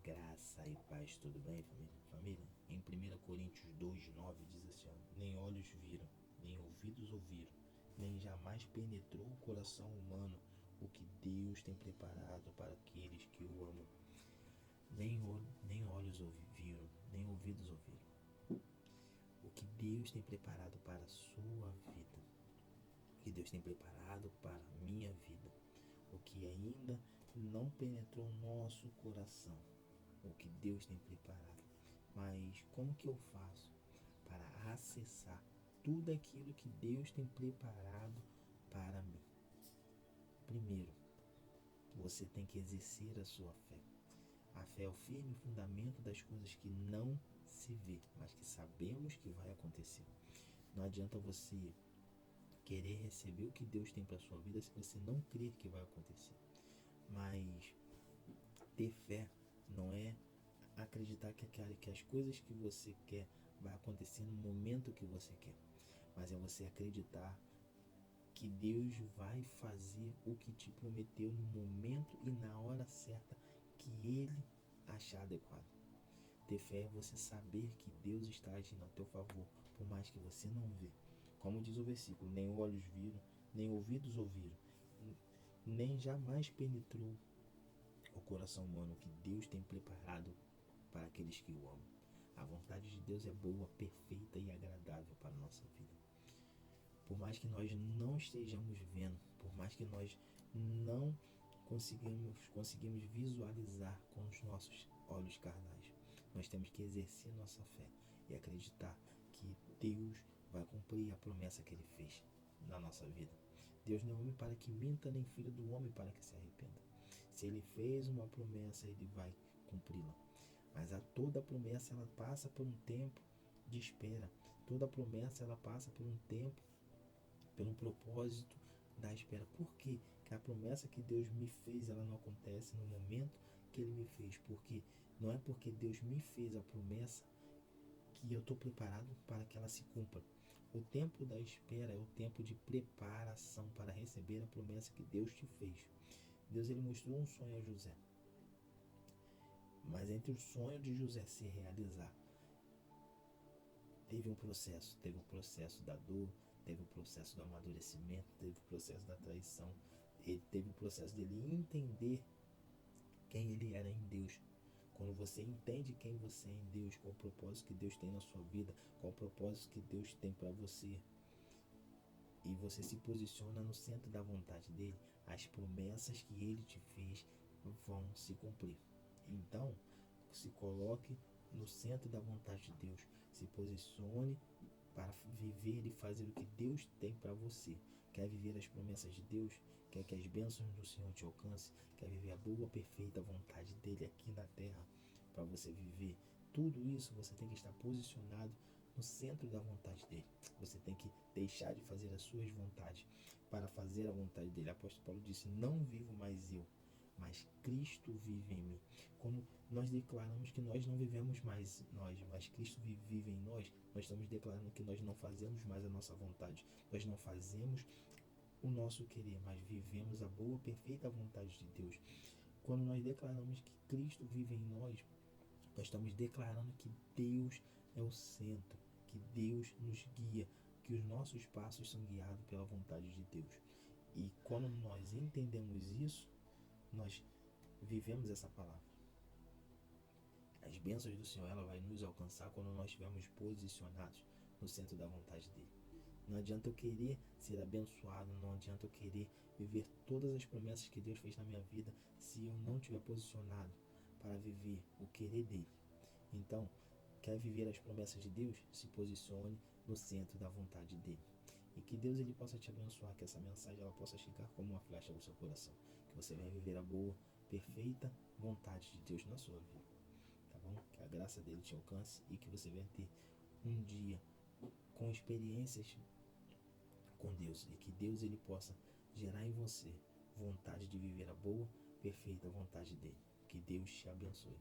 Graça e paz, tudo bem, família? Família, em 1 Coríntios 2:9 diz assim, ó, nem olhos viram, nem ouvidos ouviram, nem jamais penetrou o coração humano o que Deus tem preparado para aqueles que o amam. Nem olhos viram, nem ouvidos ouviram. O que Deus tem preparado para a sua vida, o que Deus tem preparado para a minha vida, o que ainda não penetrou o nosso coração, o que Deus tem preparado. Mas como que eu faço para acessar tudo aquilo que Deus tem preparado para mim? Primeiro, você tem que exercer a sua fé. A fé é o firme fundamento das coisas que não se vê, mas que sabemos que vai acontecer. Não adianta você querer receber o que Deus tem para a sua vida se você não crer que vai acontecer. Mas ter fé não é acreditar que as coisas que você quer vai acontecer no momento que você quer, mas é você acreditar que Deus vai fazer o que te prometeu no momento e na hora certa que Ele achar adequado. Ter fé é você saber que Deus está agindo a teu favor, por mais que você não vê. Como diz o versículo, nem olhos viram, nem ouvidos ouviram, nem jamais penetrou o coração humano que Deus tem preparado para aqueles que o amam. A vontade de Deus é boa, perfeita e agradável para a nossa vida. Por mais que nós não estejamos vendo, por mais que nós não conseguimos visualizar com os nossos olhos carnais, nós temos que exercer nossa fé e acreditar que Deus vai cumprir a promessa que Ele fez na nossa vida. Deus não é homem para que minta, nem filho do homem para que se arrependa. Se Ele fez uma promessa, Ele vai cumpri-la. Mas toda promessa ela passa por um tempo de espera. Toda promessa ela passa por um tempo, pelo propósito da espera. Por quê? Que a promessa que Deus me fez ela não acontece no momento que Ele me fez? Porque não é porque Deus me fez a promessa que eu estou preparado para que ela se cumpra. O tempo da espera é o tempo de preparação para receber a promessa que Deus te fez. Deus ele mostrou um sonho a José. Mas entre o sonho de José se realizar, teve um processo da dor, teve o processo do amadurecimento, teve o processo da traição, teve o processo dele entender quem ele era em Deus. Quando você entende quem você é em Deus, qual o propósito que Deus tem na sua vida, qual o propósito que Deus tem para você, e você se posiciona no centro da vontade dele, as promessas que ele te fez vão se cumprir. Então, se coloque no centro da vontade de Deus, se posicione para viver e fazer o que Deus tem para você. Quer viver as promessas de Deus? Quer que as bênçãos do Senhor te alcancem? Quer viver a boa, perfeita vontade dele aqui na terra? Para você viver tudo isso, você tem que estar posicionado no centro da vontade dele. Você tem que deixar de fazer as suas vontades para fazer a vontade dele. O apóstolo Paulo disse, não vivo mais eu, mas Cristo vive em mim. Quando nós declaramos que nós não vivemos mais nós, mas Cristo vive em nós, nós estamos declarando que nós não fazemos mais a nossa vontade. Nós não fazemos o nosso querer, mas vivemos a boa, perfeita vontade de Deus. Quando nós declaramos que Cristo vive em nós estamos declarando que Deus é o centro, que Deus nos guia, que os nossos passos são guiados pela vontade de Deus. E quando nós entendemos isso, nós vivemos essa palavra. As bênçãos do Senhor ela vai nos alcançar quando nós estivermos posicionados no centro da vontade dele. Não adianta eu querer ser abençoado, não adianta eu querer viver todas as promessas que Deus fez na minha vida se eu não estiver posicionado para viver o querer dele. Então, quer viver as promessas de Deus? Se posicione no centro da vontade dele. E que Deus ele possa te abençoar, que essa mensagem ela possa chegar como uma flecha no seu coração. Que você vai viver a boa, perfeita vontade de Deus na sua vida. Tá bom? Que a graça dele te alcance e que você venha ter um dia com experiências com Deus. E que Deus ele possa gerar em você vontade de viver a boa, perfeita vontade dele. Que Deus te abençoe.